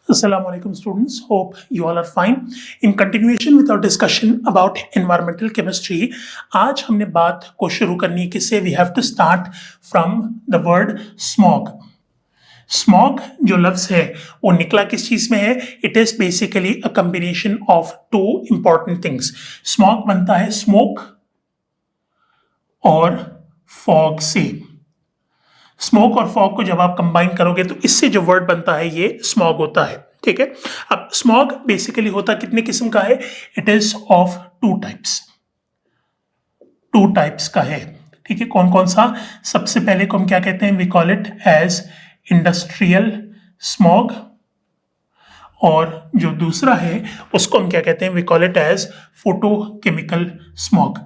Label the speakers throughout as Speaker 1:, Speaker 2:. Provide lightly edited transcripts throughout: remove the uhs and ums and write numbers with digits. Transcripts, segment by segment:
Speaker 1: Assalamu alaikum students, hope you all are fine. In continuation with our discussion about environmental chemistry, आज हमने बात को शुरू करनी है किससे? We have to start from the word smog. Smog जो लफ्ज़ है वो निकला किस चीज़ में है? It is basically a combination of two important things. Smog बनता है smoke और fog से. स्मोक और फॉग को जब आप कंबाइन करोगे तो इससे जो वर्ड बनता है ये स्मॉग होता है. ठीक है. अब स्मॉग बेसिकली होता कितने किस्म का है? It is of two types का है. ठीक है. कौन कौन सा? सबसे पहले को हम क्या कहते हैं? We call it as industrial smog. और जो दूसरा है उसको हम क्या कहते हैं? We call it as photochemical smog.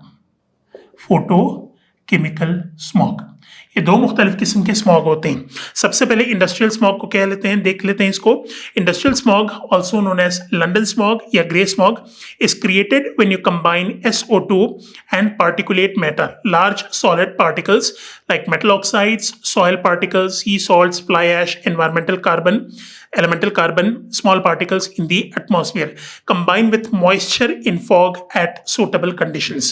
Speaker 1: ये दो मुख्तलिफ किस्म के स्मॉग होते हैं. सबसे पहले इंडस्ट्रियल स्मॉग को कह लेते हैं, देख लेते हैं इसको. Industrial smog also known as London smog या grey smog is created when you combine SO2 and particulate matter, large solid particles like metal oxides, soil particles, sea salts, fly ash, elemental carbon, small particles in the atmosphere, combined with moisture in fog at suitable conditions.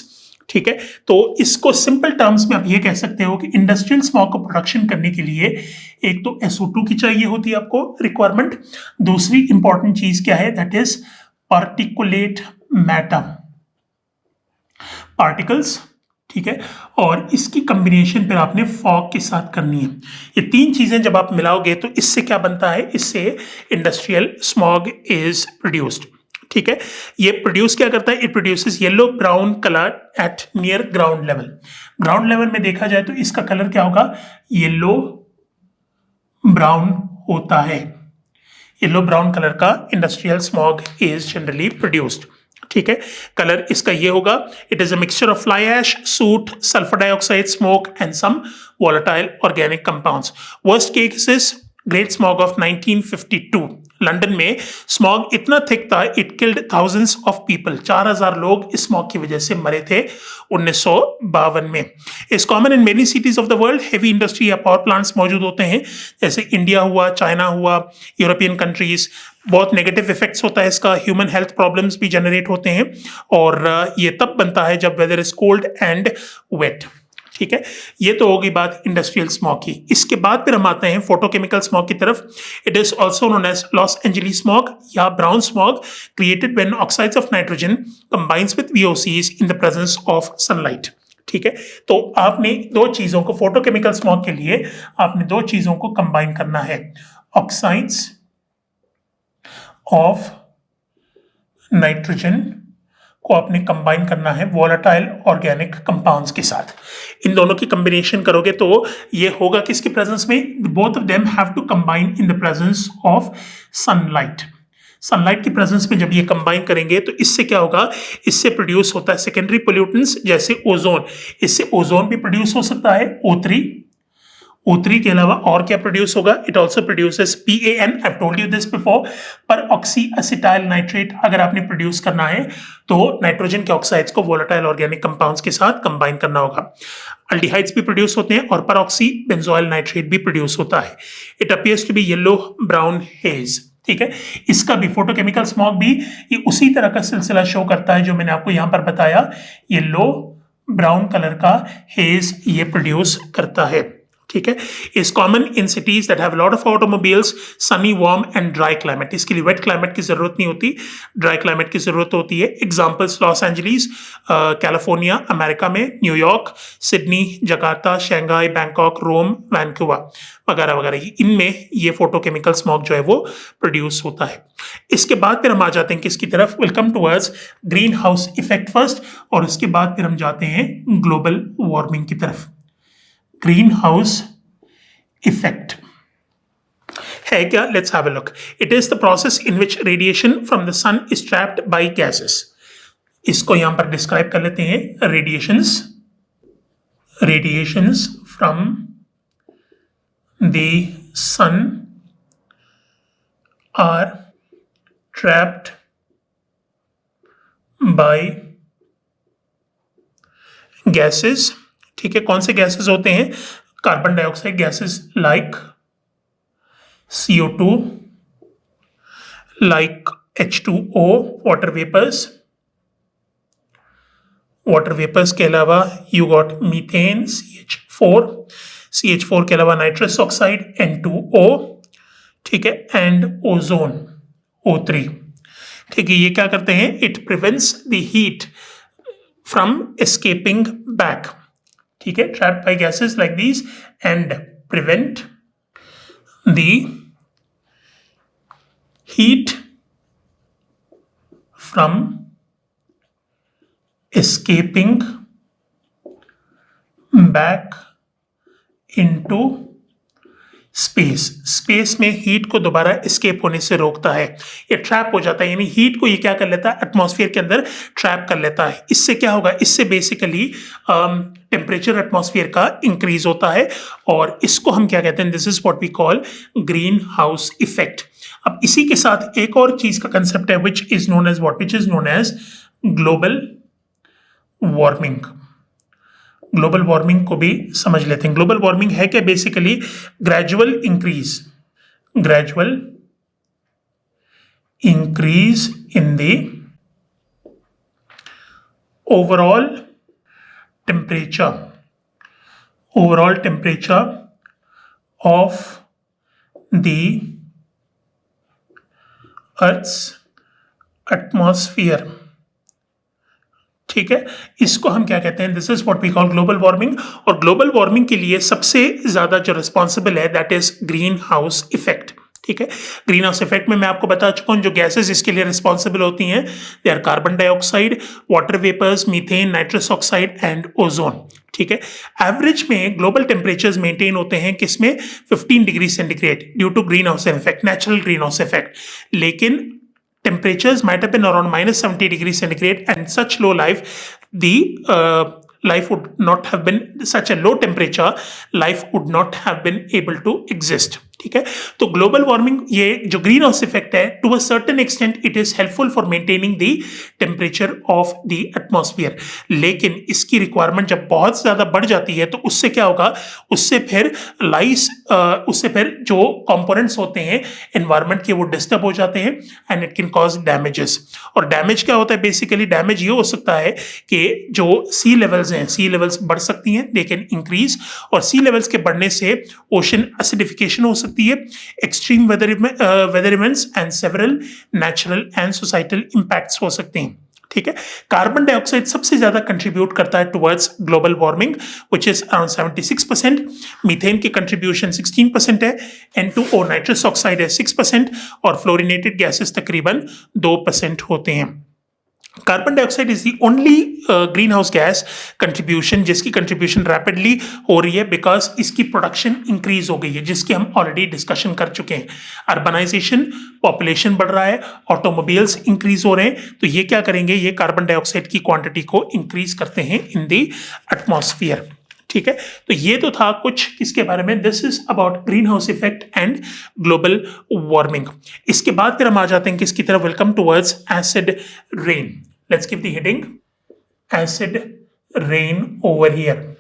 Speaker 1: ठीक है. तो इसको simple terms में आप ये कह सकते हो कि इंडस्ट्रियल स्मॉग को प्रोडक्शन करने के लिए एक तो SO2 की चाहिए होती है आपको रिक्वायरमेंट. दूसरी इंपॉर्टेंट चीज क्या है? That is particulate matter, particles. ठीक है. और इसकी कॉम्बिनेशन फिर आपने फॉग के साथ करनी है. ये तीन चीजें जब आप मिलाओगे तो इससे क्या बनता है? इससे इंडस्ट्रियल स्मॉग इज प्रोड्यूस्ड. ठीक है. ये प्रोड्यूस क्या करता है? It produces yellow brown colour at near ground level. Ground level में देखा जाए तो इसका कलर क्या होगा? येलो ब्राउन होता है. येलो ब्राउन कलर का industrial smog is generally produced. ठीक है. कलर इसका ये होगा. It is a mixture of fly ash, soot, sulphur dioxide, smoke and some volatile organic compounds. Worst cases great smog of 1952. London में smog इतना thick था it killed thousands of people. 4000 लोग इस स्मॉग की वजह से मरे थे 1952 में. Is common in many cities of the world. Heavy industry या पावर प्लांट्स मौजूद होते हैं जैसे इंडिया हुआ, चाइना हुआ, यूरोपियन कंट्रीज. बहुत नेगेटिव इफेक्ट्स होता है इसका. ह्यूमन हेल्थ प्रॉब्लम्स भी जनरेट होते हैं और ये तब बनता है जब weather is cold and wet. ठीक है. ये तो होगी बात इंडस्ट्रियल स्मॉग की. इसके बाद फिर हम आते हैं फोटोकेमिकल स्मॉग की तरफ. It is also known as Los Angeles smog या brown smog, created when oxides of nitrogen combines with VOCs in the presence of sunlight. ठीक है. तो आपने दो चीजों को, फोटोकेमिकल स्मॉग के लिए आपने दो चीजों को कंबाइन करना है. ऑक्साइड्स ऑफ नाइट्रोजन को आपने कंबाइन करना है वोलेटाइल ऑर्गेनिक कंपाउंड्स के साथ. इन दोनों की कॉम्बिनेशन करोगे तो ये होगा किसके प्रेजेंस में? Both of them have to combine in the presence of sunlight. Sunlight की प्रेजेंस में जब ये कंबाइन करेंगे तो इससे क्या होगा? इससे प्रोड्यूस होता है सेकेंडरी पोल्यूटेंट्स जैसे ओजोन. इससे ओजोन भी प्रोड्यूस हो सकता है, O3 के अलावा और क्या प्रोड्यूस होगा? It also produces PAN. I told you this before. पर ऑक्सी एसिटाइल नाइट्रेट अगर आपने प्रोड्यूस करना है तो नाइट्रोजन के ऑक्साइड्स को वोलेटाइल ऑर्गेनिक कंपाउंड्स के साथ कंबाइन करना होगा. अल्डिहाइड्स भी प्रोड्यूस होते हैं और पर ऑक्सी बेंजोइल नाइट्रेट भी प्रोड्यूस होता है. It appears to be yellow brown haze. ठीक है. इसका भी फोटोकेमिकल स्मॉग भी ये उसी तरह का सिलसिला शो करता है जो मैंने आपको यहां पर बताया. येलो ब्राउन कलर का हेज ये प्रोड्यूस करता है. ठीक है. Is common in cities that have lot of automobiles, Sunny, warm and dry climate. इसके लिए वेट क्लाइमेट की जरूरत नहीं होती, ड्राई क्लाइमेट की जरूरत होती है. Examples Los Angeles, California America में, New York, Sydney, Jakarta, Shanghai, Bangkok, Rome, Vancouver वगैरह वगैरह. इनमें ये फोटोकेमिकल स्मॉग जो है वो प्रोड्यूस होता है. इसके बाद फिर हम आ जाते हैं किसकी तरफ? Welcome towards green house effect first और उसके बाद फिर हम जाते हैं ग्लोबल वार्मिंग की तरफ. ग्रीन हाउस इफेक्ट है क्या? Let's have a look. It is the process in which radiation from the sun is trapped by gases. इसको यहां पर डिस्क्राइब कर लेते हैं. Radiations from the sun are trapped by gases. ठीक है. कौन से गैसेस होते हैं? Carbon dioxide gases like CO2, like H2O, water vapors के अलावा you got methane CH4 के अलावा nitrous oxide N2O, ठीक है, and ओजोन O3, ठीक है। ये क्या करते हैं? It prevents the heat from escaping back, ठीक है, trapped by gases like these and prevent the heat from escaping back into space में हीट को दोबारा एस्केप होने से रोकता है। ये ट्रैप हो जाता है, यानी हीट को ये क्या कर लेता है? एटमॉस्फेयर के अंदर ट्रैप कर लेता है। इससे क्या होगा? इससे बेसिकली टेम्परेचर एटमॉस्फेयर का इंक्रीज होता है और इसको हम क्या कहते हैं? This is what we call green house effect. अब इसी के साथ एक और चीज का कंसेप्ट है which is known as global warming. Global warming को भी समझ लेते हैं। ग्लोबल वार्मिंग है क्या? Basically gradual increase in the overall temperature of the earth's atmosphere, ठीक है। इसको हम क्या कहते हैं? This is what we call global warming. और ग्लोबल वार्मिंग के लिए सबसे ज्यादा जो रिस्पॉन्सिबल है that is green house effect, ठीक है। ग्रीन हाउस इफेक्ट में मैं आपको बता चुका हूं जो गैसेस इसके लिए रिस्पॉन्सिबल होती हैं, they are carbon dioxide, water vapours, methane, nitrous oxide and ozone, ठीक है। एवरेज में ग्लोबल टेम्परेचर्स मेंटेन होते हैं किसमें? 15 degree centigrade due to green house effect, natural green house effect. लेकिन temperatures might have been around minus 70 degrees centigrade, and such low life would not have been, such a low temperature life would not have been able to exist, ठीक है। तो global warming, ये जो green house effect है, to a certain extent it is helpful for maintaining the temperature of the atmosphere. लेकिन इसकी requirement जब बहुत ज्यादा बढ़ जाती है तो उससे क्या होगा? उससे फिर जो कंपोनेंट्स होते हैं एनवायरनमेंट के वो डिस्टर्ब हो जाते हैं and it can cause damages. और डैमेज क्या होता है? बेसिकली डैमेज ये हो सकता है कि जो सी लेवल्स बढ़ सकती हैं, दे कैन इंक्रीज, और सी लेवल्स के बढ़ने से ओशन एसिडिफिकेशन हो सकती है, extreme weather events and several natural and societal impacts हो सकते हैं, ठीक है। कार्बन डाइऑक्साइड सबसे ज्यादा कंट्रीब्यूट करता है towards global warming which is around 76%, methane की कंट्रीब्यूशन 16% है, N2O नाइट्रस ऑक्साइड है 6% और फ्लोरिनेटेड गैसेस तकरीबन 2% होते हैं। Carbon dioxide is the only green house gas contribution जिसकी कंट्रीब्यूशन रैपिडली हो रही है बिकॉज इसकी प्रोडक्शन इंक्रीज हो गई है, जिसकी हम ऑलरेडी डिस्कशन कर चुके हैं। अर्बनाइजेशन, पॉपुलेशन बढ़ रहा है, ऑटोमोबाइल्स इंक्रीज हो रहे हैं, तो ये क्या करेंगे? ये कार्बन डाइऑक्साइड की क्वांटिटी को इंक्रीज करते हैं इन द एटमॉस्फेयर, ठीक है। तो ये तो था कुछ किसके बारे में? This is about green house effect and global warming. इसके बाद फिर हम आ जाते हैं किसकी तरफ? Welcome towards acid rain. Let's give the heading acid rain over here.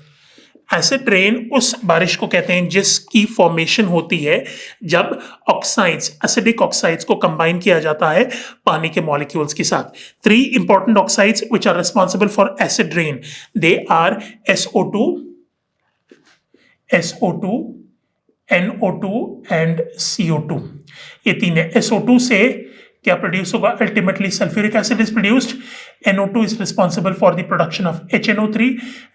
Speaker 1: Acid rain उस बारिश को कहते हैं जिसकी फॉर्मेशन होती है जब ऑक्साइड्स, एसिडिक ऑक्साइड्स को कंबाइन किया जाता है पानी के मॉलिक्यूल्स के साथ। 3 important oxides which are responsible for acid rain, they are SO2, NO2 and CO2। ये तीन है। SO2 से क्या प्रोड्यूस होगा? Ultimately sulphuric acid is produced, NO2 is responsible for the production of HNO3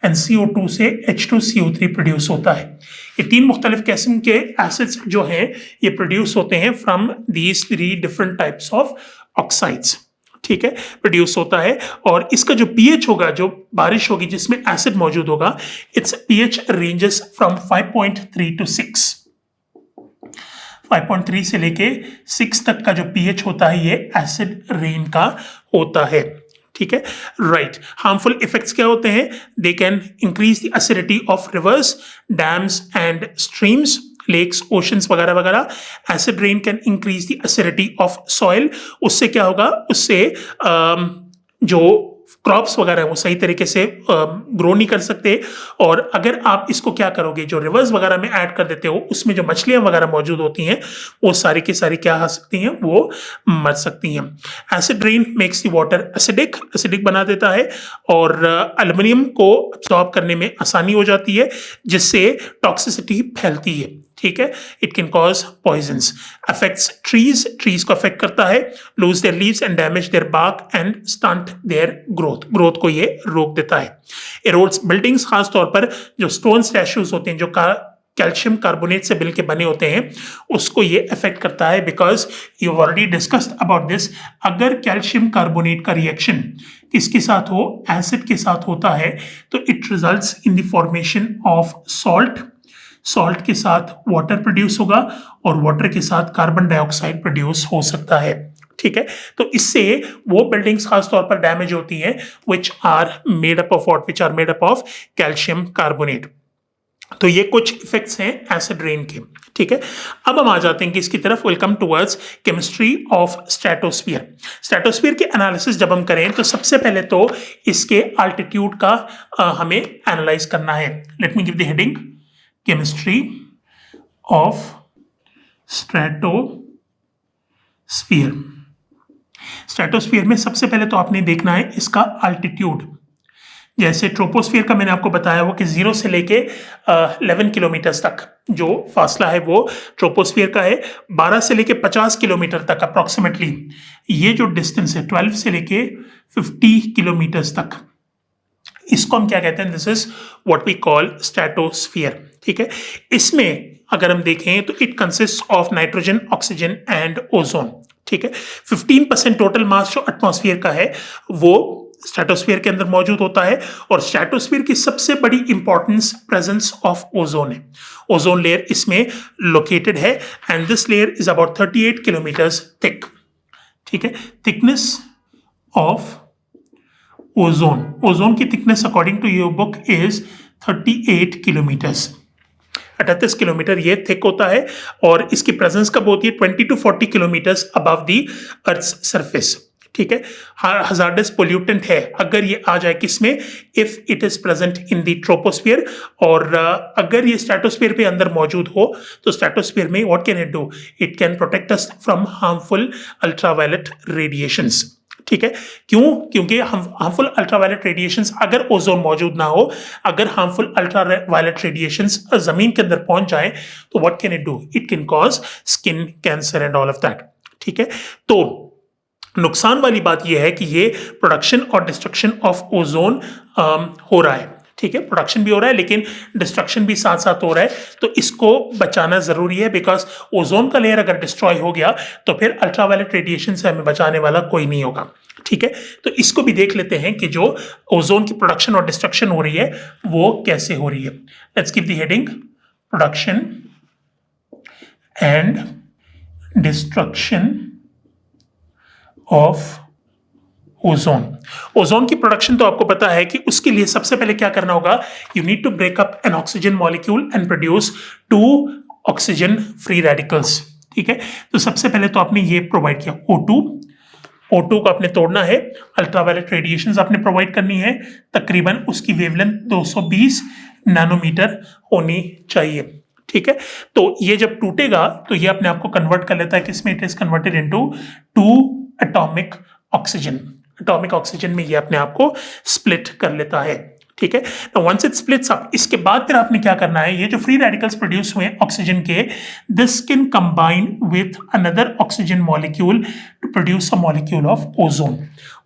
Speaker 1: and CO2 से H2CO3 produce होता है। ये 3 मुख्तलिफ किस्म के एसिड्स जो हैं ये प्रोड्यूस होते हैं from these 3 different types of oxides, ठीक है, प्रोड्यूस होता है। और इसका जो pH होगा, जो बारिश होगी जिसमें एसिड मौजूद होगा, it's pH ranges from 5.3 to 6। 5.3 से लेके 6 तक का जो pH होता है ये एसिड रेन का होता है, ठीक है, राइट। हार्मफुल इफेक्ट्स क्या होते हैं? They can increase the acidity of rivers, dams and streams, lakes, oceans वगैरह वगैरह। Acid rain can increase the acidity of soil. उससे क्या होगा? उससे जो क्रॉप्स वगैरह वो सही तरीके से ग्रो नहीं कर सकते। और अगर आप इसको क्या करोगे, जो रिवर्स वगैरह में ऐड कर देते हो, उसमें जो मछलियां वगैरह मौजूद होती हैं वो सारी की सारी क्या हो सकती हैं, वो मर सकती हैं। Acid rain makes the water acidic, acidic बना देता है और एल्युमिनियम को अब्सॉर्ब करने में आसानी हो जाती है, जिससे टॉक्सिसिटी फैलती है। ठीक है, it can cause poisons, affects trees, trees को अफेक्ट करता है, lose their leaves and damage their bark and stunt their growth, growth को ये रोक देता है। एरोड्स बिल्डिंग्स, खास तौर पर जो स्टोन स्टैच्यूज होते हैं जो कैल्शियम कार्बोनेट से मिलके बने होते हैं, उसको ये अफेक्ट करता है, because you already discussed about this. अगर कैल्शियम कार्बोनेट का रिएक्शन किसके साथ हो, एसिड के साथ होता है, तो it results in the formation of salt, salt के साथ वाटर प्रोड्यूस होगा और वाटर के साथ कार्बन डाइऑक्साइड प्रोड्यूस हो सकता है। ठीक है, तो इससे वो बिल्डिंग्स खास तौर पर डैमेज होती हैं which are made up of what, which are made up of calcium carbonate. तो ये कुछ इफेक्ट्स हैं एसिड रेन के। ठीक है, अब हम आ जाते हैं कि इसकी तरफ। Welcome towards chemistry of stratosphere. Stratosphere के एनालिसिस जब हम करें तो सबसे पहले तो इसके अल्टीट्यूड का हमें एनालाइज करना है। Let me give the heading, chemistry of stratosphere. Stratosphere में सबसे पहले तो आपने देखना है इसका अल्टीट्यूड। जैसे ट्रोपोस्फीयर का मैंने आपको बताया वो कि 0 से लेके 11 किलोमीटर तक जो फासला है वो ट्रोपोस्फीयर का है। 12 से लेके 50 किलोमीटर तक अप्रोक्सीमेटली ये जो डिस्टेंस है, 12 से लेके 50 किलोमीटर तक, इसको हम क्या कहते हैं, this is what we call stratosphere. ठीक है, इसमें अगर हम देखें तो it consist of nitrogen, oxygen and ozone. ठीक है, 15% टोटल मास जो एटमॉस्फेयर का है वो स्ट्रेटोस्फीयर के अंदर मौजूद होता है। और स्ट्रेटोस्फीयर की सबसे बड़ी इंपॉर्टेंस प्रेजेंस ऑफ ओजोन है। ओजोन लेयर इसमें लोकेटेड है and this layer is about 38 kilometres thick. ठीक है, थिकनेस ऑफ ओजोन, ओजोन की thickness according to your book is 38 kilometres, 38 kilometre ये थिक होता है। और इसकी प्रेजेंस कब होती है, 20 to 40 kilometres above the earth surface. ठीक है, हजार्डस पोल्यूटेंट है अगर ये आ जाए किसमें, if it is present in the troposphere. और अगर ये स्ट्रेटोस्फीयर पे अंदर मौजूद हो तो स्ट्रेटोस्फीयर में what can it do, it can protect us from harmful ultraviolet radiations. ठीक है, क्यों, क्योंकि हार्मफुल अल्ट्रावायलेट रेडिएशंस अगर ओजोन मौजूद ना हो, अगर हार्मफुल अल्ट्रावायलेट रेडिएशंस जमीन के अंदर पहुंच जाए तो what can it do, it can cause skin cancer and all of that. ठीक है, तो नुकसान वाली बात यह है कि ये प्रोडक्शन और डिस्ट्रक्शन ऑफ ओजोन हो रहा है। ठीक है, प्रोडक्शन भी हो रहा है लेकिन डिस्ट्रक्शन भी साथ साथ हो रहा है, तो इसको बचाना जरूरी है, बिकॉज ओजोन का लेयर अगर डिस्ट्रॉय हो गया तो फिर अल्ट्रावायलेट रेडिएशन से हमें बचाने वाला कोई नहीं होगा। ठीक है, तो इसको भी देख लेते हैं कि जो ओजोन की प्रोडक्शन और डिस्ट्रक्शन हो रही है वो कैसे हो रही है। Let's give the heading, production and destruction of ozone. Ozone की प्रोडक्शन तो आपको पता है कि उसके लिए सबसे पहले क्या करना होगा, you need to break up an oxygen molecule and produce 2 oxygen free radicals. ठीक है, तो सबसे पहले तो आपने ये प्रोवाइड किया O2, O2 को आपने तोड़ना है, अल्ट्रावायलेट रेडिएशंस आपने प्रोवाइड करनी है, तकरीबन उसकी वेवलेंथ 220 नैनोमीटर होनी चाहिए। ठीक है, तो ये जब टूटेगा तो ये अपने आप को कन्वर्ट कर लेता है किसमें, it is converted into 2 atomic oxygen. Atomic oxygen में ये अपने आप को स्प्लिट कर लेता है। ठीक है, वंस इट स्प्लिट्स अप, इसके बाद फिर आपने क्या करना है, ये जो फ्री रेडिकल्स प्रोड्यूस हुए ऑक्सीजन के, this can combine with another oxygen molecule to produce a molecule of ozone.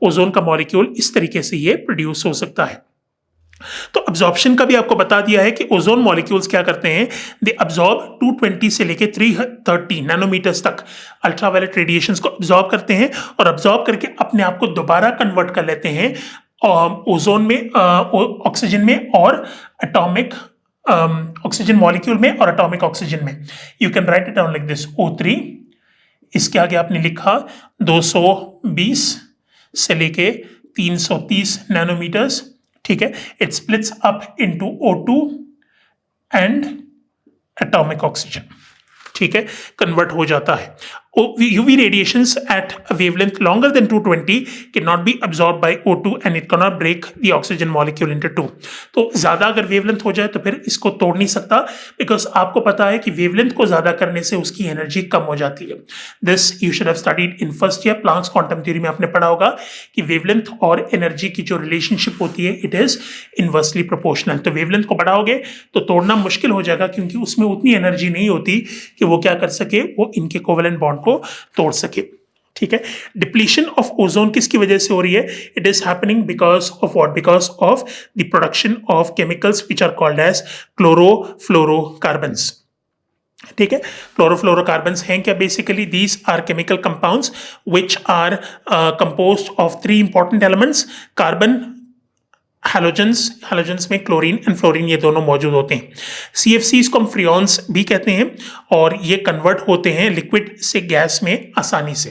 Speaker 1: Ozone का मॉलिक्यूल इस तरीके से ये प्रोड्यूस हो सकता है। तो अब्जॉर्प्शन का भी आपको बता दिया है कि ओजोन मॉलिक्यूल्स क्या करते हैं, दे अब्जॉर्ब 220 से लेके 330 नैनोमीटर्स तक अल्ट्रावायलेट रेडिएशंस को अब्जॉर्ब करते हैं और अब्जॉर्ब करके अपने आप को दोबारा कन्वर्ट कर लेते हैं ओजोन में, ऑक्सीजन में और एटॉमिक ऑक्सीजन मॉलिक्यूल में और एटॉमिक ऑक्सीजन में। You can write it down like this, O3, इसके आगे आपने लिखा 220 से लेके 330 नैनोमीटर्स। ठीक है, it splits up into O2 and atomic oxygen. ठीक है, कन्वर्ट हो जाता है। UV radiations at a wavelength longer than 220 cannot be absorbed by O2 and it cannot break the oxygen molecule into two. तो ज़्यादा अगर वेवलेंथ हो जाए तो फिर इसको तोड़ नहीं सकता, बिकॉज आपको पता है कि वेवलेंथ को ज़्यादा करने से उसकी एनर्जी कम हो जाती है. This you should have studied in first year. Planck's quantum theory में आपने पढ़ा होगा कि वेवलेंथ और एनर्जी की जो रिलेशनशिप होती है इट इज इनवर्सली प्रोपोर्शनल. तो वेवलेंथ को बढ़ाओगे तो तोड़ना मुश्किल हो जाएगा, क्योंकि उसमें उतनी एनर्जी नहीं होती कि वो क्या कर सके, वो इनके कोवेलेंट बॉन्ड को तोड़ सके. ठीक है. डिप्लीशन ऑफ ओजोन किसकी वजह से हो रही है? It is happening because of what? Because of the production of chemicals which are called as chlorofluorocarbons. ठीक है. क्लोरोफ्लोरोकार्बन्स हैं क्या? Basically these are chemical compounds which are composed of three important elements, carbon, halogens में chlorine and fluorine, ये दोनों मौजूद होते हैं. CFCs को हम फ्रियॉन्स भी कहते हैं और ये कन्वर्ट होते हैं लिक्विड से गैस में आसानी से,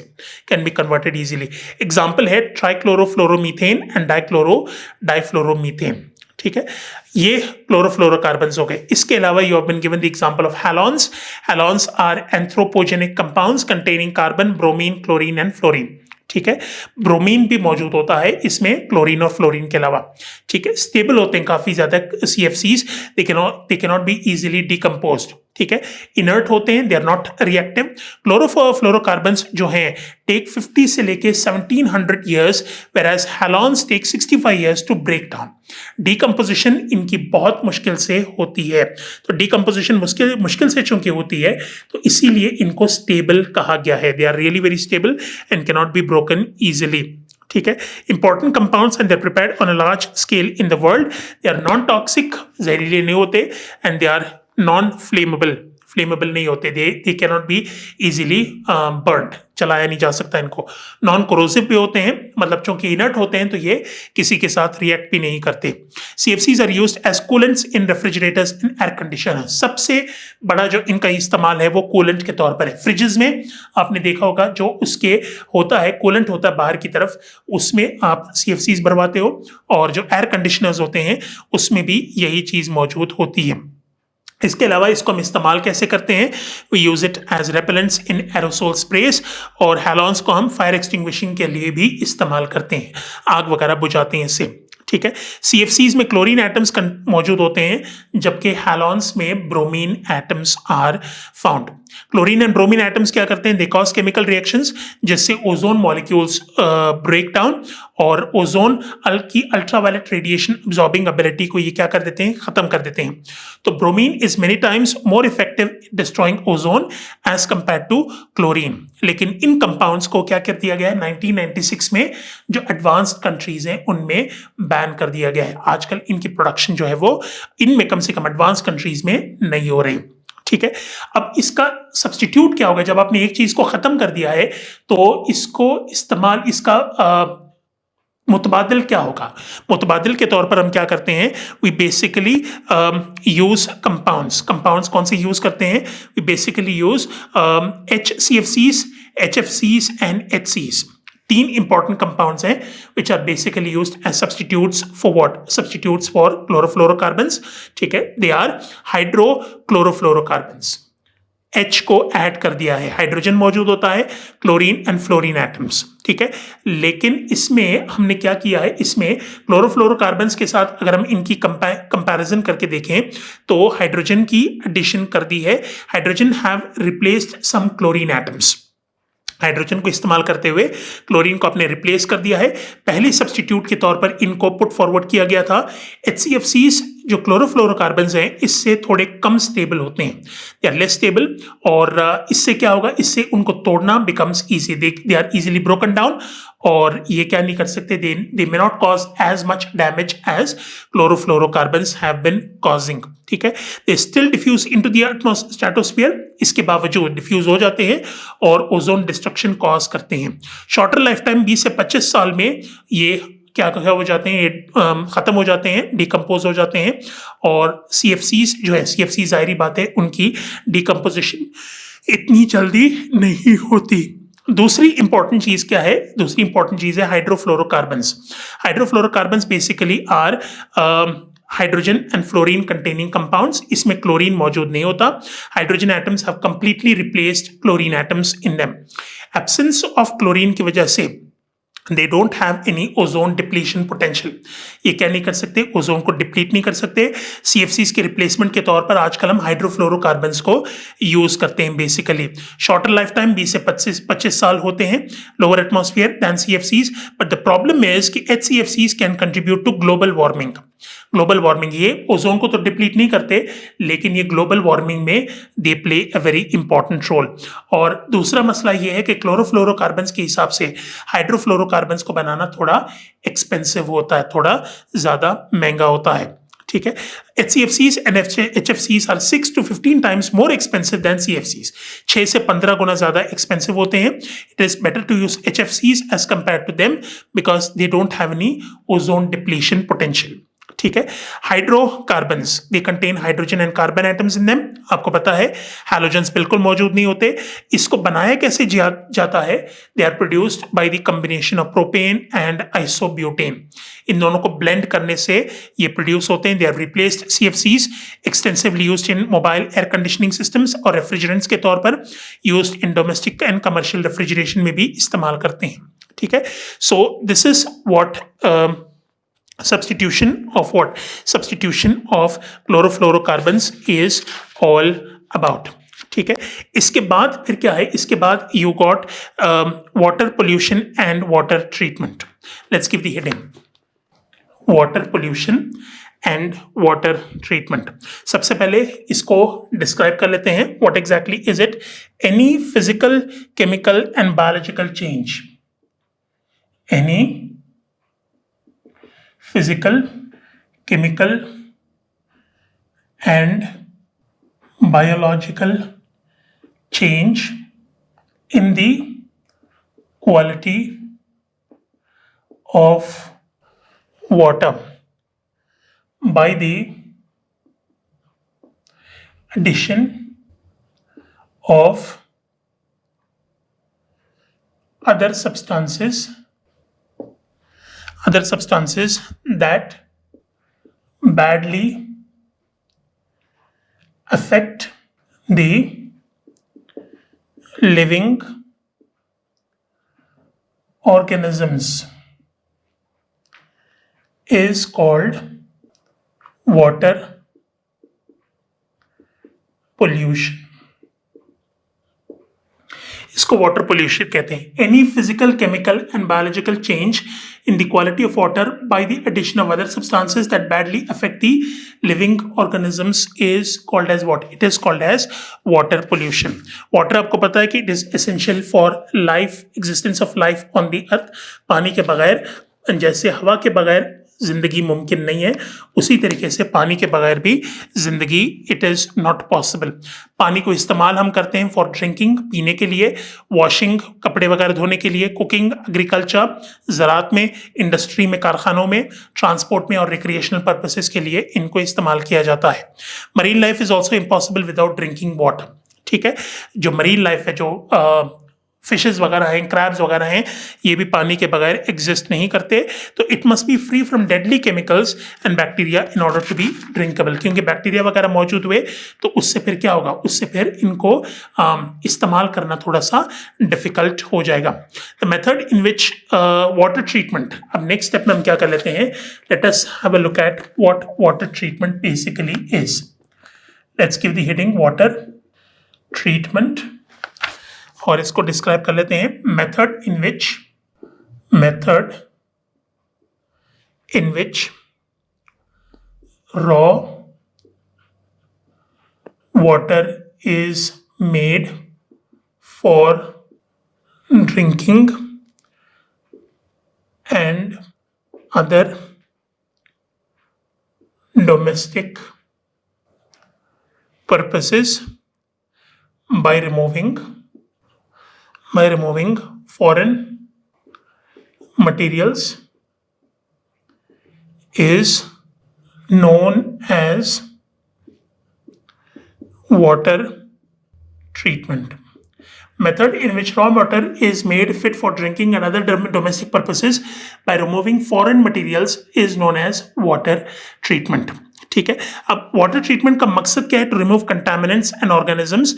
Speaker 1: can be converted easily. Example है ट्राइक्लोरोफ्लोरोमीथेन एंड डाइफ्लोरोमीथेन. ठीक है. ये क्लोरोफ्लोरोकार्बन्स हो गए. इसके अलावा you have been given the example of halons. Halons are anthropogenic compounds containing carbon, bromine, chlorine and fluorine. ठीक है. ब्रोमीन भी मौजूद होता है इसमें क्लोरीन और फ्लोरीन के अलावा. ठीक है. स्टेबल होते हैं काफी ज्यादा CFCs. They can not be easily decomposed. ठीक है. इनर्ट होते हैं, they are not reactive. Chlorofluorocarbons जो हैं टेक 50 से लेके 1700 years, whereas halons take 65 years to break down. Decomposition इनकी बहुत मुश्किल से होती है. तो डिकम्पोजिशन मुश्किल से चूंकि होती है तो इसीलिए इनको स्टेबल कहा गया है. They are really very stable and can not be broken easily. ठीक है. Important compounds and they are prepared on a large scale in the world. They are non toxic, जहरीले नहीं होते, and they are non flammable नहीं होते. They can not be easily burned, चलाया नहीं जा सकता इनको. नॉन कोरोसिव भी होते हैं, मतलब चूंकि इनर्ट होते हैं तो ये किसी के साथ रिएक्ट भी नहीं करते. CFCs are used as coolants in refrigerators and air conditioners. सबसे बड़ा जो इनका इस्तेमाल है वो कूलेंट के तौर पर है. फ्रिजेस में आपने देखा होगा जो उसके होता है कूलेंट होता है बाहर की तरफ, उसमें आप CFCs भरवाते हो, और जो एयर कंडीशनर्स होते हैं उसमें भी यही चीज मौजूद होती है. इसके अलावा इसको हम इस्तेमाल कैसे करते हैं? We use it as repellents in aerosol sprays, और हैलोन्स को हम फायर एक्सटिंग्विशिंग के लिए भी इस्तेमाल करते हैं, आग वगैरह बुझाते हैं इससे. ठीक है. CFCs में क्लोरीन एटम्स मौजूद होते हैं, जबकि हैलोन्स में bromine atoms are found. Chlorine and bromine atoms क्या करते हैं? दे कॉज केमिकल रिएक्शंस जिससे ओजोन मॉलिक्यूल्स ब्रेक डाउन, और ओजोन की अल्ट्रावायलेट रेडिएशन अब्सॉर्बिंग एबिलिटी को ये क्या कर देते हैं? खत्म कर देते हैं. तो bromine is many times more effective destroying ozone as compare to chlorine. लेकिन इन कंपाउंड्स को क्या कर दिया गया है? 1996 में जो एडवांस्ड कंट्रीज हैं उनमें बैन कर दिया गया है. आजकल इनकी प्रोडक्शन जो है वो इनमें कम से कम एडवांस कंट्रीज में नहीं हो रही. ठीक है. अब इसका सब्स्टिट्यूट क्या होगा? जब आपने एक चीज को खत्म कर दिया है तो इसको इस्तेमाल, इसका मुतबादिल क्या होगा? मुतबादिल के तौर पर हम क्या करते हैं? वी बेसिकली यूज कंपाउंड्स कौन से यूज करते हैं? We basically use HCFCs, HFCs and HCs. तीन इंपॉर्टेंट कंपाउंड्स हैं which are basically used as substitutes for what? Substitutes for chlorofluorocarbons. ठीक है. They are hydrochlorofluorocarbons. H को ऐड कर दिया है, हाइड्रोजन मौजूद होता है, क्लोरीन एंड फ्लोरीन एटम्स. ठीक है. लेकिन इसमें हमने क्या किया है? इसमें क्लोरोफ्लोरोकार्बन्स के साथ अगर हम इनकी कंपैरिजन करके देखें तो हाइड्रोजन की एडिशन कर दी है. Hydrogen have replaced some chlorine atoms. Hydrogen को इस्तेमाल करते हुए क्लोरीन को आपने रिप्लेस कर दिया है. पहले सब्स्टिट्यूट के तौर पर इनको पुट फॉरवर्ड किया गया था. HCFCs जो क्लोरोफ्लोरोकार्बन्स हैं इससे थोड़े कम स्टेबल होते हैं, दे आर लेस स्टेबल, और इससे क्या होगा? इससे उनको तोड़ना becomes easy. They are easily broken down, और ये क्या नहीं कर सकते? They may not cause as much damage as chlorofluorocarbons have been causing. ठीक है. They still diffuse into the stratosphere. इसके बावजूद डिफ्यूज हो जाते हैं और ओजोन डिस्ट्रक्शन कॉज करते हैं. शॉर्टर लाइफ टाइम 20 से 25 साल में ये क्या हो जाते हैं? खत्म हो जाते हैं, डिकम्पोज हो जाते हैं. और CFCs जो है, CFC जाहिर बात है उनकी डिकम्पोजिशन इतनी जल्दी नहीं होती. दूसरी इंपॉर्टेंट चीज क्या है? दूसरी इंपॉर्टेंट चीज है hydrofluorocarbons. Hydrofluorocarbons basically are hydrogen and fluorine containing compounds, इसमें क्लोरीन मौजूद नहीं होता. Hydrogen atoms have completely replaced chlorine atoms in them. Absence of chlorine की वजह से they don't have any ozone depletion potential. ये क्या नहीं कर सकते, ओजोन को डिप्लीट नहीं कर सकते. CFCs के रिप्लेसमेंट के तौर पर आजकल हम हाइड्रोफ्लोरोकार्बन्स को यूज करते हैं बेसिकली. शॉर्टर लाइफ टाइम 20 से 25 साल होते हैं, lower atmosphere than CFCs. But the problem is कि HCFCs can contribute to global warming. Global warming, ये ओजोन को तो डिप्लीट नहीं करते, लेकिन ये ग्लोबल वार्मिंग में they play a very important role. और दूसरा मसला ये है कि क्लोरोफ्लोरोकार्बन्स के हिसाब से हाइड्रोफ्लोरोकार्बन्स को बनाना थोड़ा एक्सपेंसिव होता है, थोड़ा ज्यादा महंगा होता है. ठीक है. HCFCs and HFCs are 6 to 15 times more expensive than CFCs. 6 से 15 गुना ज्यादा एक्सपेंसिव होते हैं. It is better to use HFCs as compared to them because they don't have any ozone depletion potential. ठीक है. Hydrocarbons, they contain hydrogen and carbon atoms in them. आपको पता है halogens बिल्कुल मौजूद नहीं होते. इसको बनाया कैसे जाता है? They are produced by the combination of propane and isobutane. इन दोनों को ब्लेंड करने से ये प्रोड्यूस होते हैं. They are replaced CFCs extensively used in mobile air conditioning systems और रेफ्रिजरेंट्स के तौर पर used in domestic and commercial refrigeration में भी इस्तेमाल करते हैं. ठीक है. So this is what substitution of chlorofluorocarbons is all about. ठीक है. इसके बाद फिर क्या है? इसके बाद you got water pollution and water treatment. Let's give the heading. Water pollution and water treatment. सबसे पहले इसको डिस्क्राइब कर लेते हैं. What exactly is it? Any physical, chemical and biological change. Any physical, chemical and biological change in the quality of water by the addition of other substances that badly affect the living organisms is called water pollution. इसको water pollution कहते हैं. Any physical, chemical and biological change in the quality of water by the addition of other substances that badly affect the living organisms is called as what? It is called as water pollution. Water आपको पता है कि it is essential for life, existence of life on the earth. पानी के बगैर, जैसे हवा के बगैर जिंदगी मुमकिन नहीं है, उसी तरीके से पानी के बगैर भी जिंदगी इट इज नॉट पॉसिबल. पानी को इस्तेमाल हम करते हैं फॉर ड्रिंकिंग, पीने के लिए, वॉशिंग, कपड़े वगैरह धोने के लिए, कुकिंग, एग्रीकल्चर, ज़राअत में, इंडस्ट्री में, कारखानों में, ट्रांसपोर्ट में और रिक्रिएशनल पर्पसेस के लिए इनको इस्तेमाल किया जाता है. Marine life is also impossible without drinking water. ठीक है. जो मरीन लाइफ है, जो फिशेज वगैरह हैं, क्रैब्स वगैरह हैं, ये भी पानी के बगैर एग्जिस्ट नहीं करते. तो it must be free from deadly chemicals and bacteria in order to be drinkable. क्योंकि बैक्टीरिया वगैरह मौजूद हुए तो उससे फिर क्या होगा? उससे फिर इनको इस्तेमाल करना थोड़ा सा डिफिकल्ट हो जाएगा. The method in which water treatment, अब नेक्स्ट स्टेप में हम क्या कर लेते हैं? Let us have a look at what water treatment basically is. Let's give the heading water treatment और इसको डिस्क्राइब कर लेते हैं. Method in which raw water is made for drinking and other domestic purposes by removing foreign materials is known as water treatment. method in which raw water is made fit for drinking and other domestic purposes by removing foreign materials is known as water treatment. ठीक है, अब water treatment का मकसद क्या है? To remove contaminants and organisms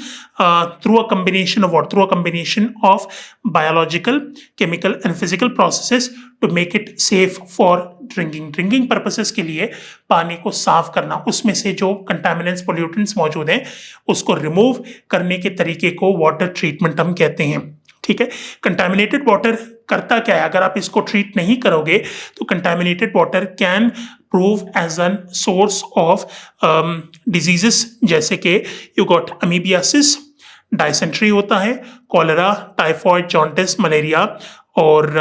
Speaker 1: through a combination of biological, chemical and physical processes to make it safe for drinking purposes के लिए पानी को साफ करना, उसमें से जो कंटामिनेंट्स, पोल्यूटेंट्स मौजूद हैं उसको रिमूव करने के तरीके को वाटर ट्रीटमेंट हम कहते हैं. ठीक है, कंटामिनेटेड वाटर करता क्या है? अगर आप इसको ट्रीट नहीं करोगे तो contaminated water can prove as an source of diseases, जैसे कि यू गॉट अमीबियासिस, डायसेंट्री होता है, कॉलेरा, टाइफॉइड, जॉन्डिस, मलेरिया और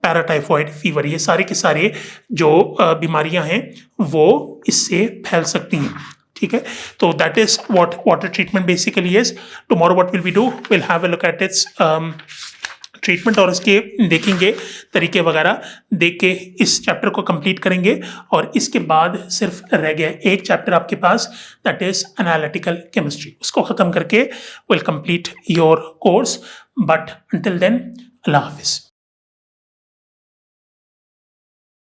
Speaker 1: पैराटाइफॉइड फीवर. ये सारे के सारे जो बीमारियां हैं वो इससे फैल सकती हैं. ठीक है, तो that is what water treatment basically is. Tomorrow what will we do, will have a look at its treatment और इसके देखेंगे तरीके वगैरह, देख के इस चैप्टर को कंप्लीट करेंगे. और इसके बाद सिर्फ रह गया एक चैप्टर आपके पास, दैट इज एनालिटिकल केमिस्ट्री. उसको ख़त्म करके will complete your course. But until then, अल्लाह हाफिज़.